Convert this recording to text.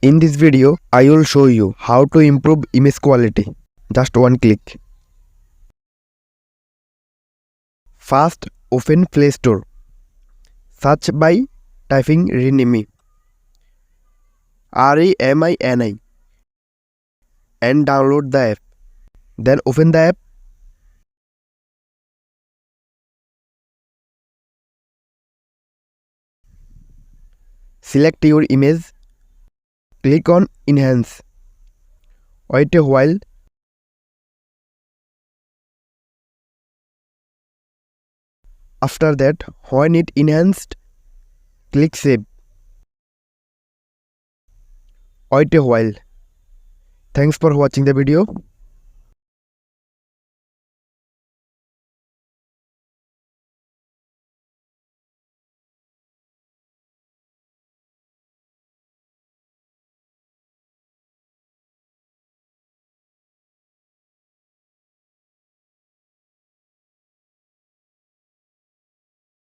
In this video, I will show you how to improve image quality. Just one click. First, open Play Store. Search by typing Remini, Remini, and download the app. Then open the app. Select your image. Click on Enhance. Wait a while. After that, when it enhanced, click Save. Wait a while. Thanks for watching the video.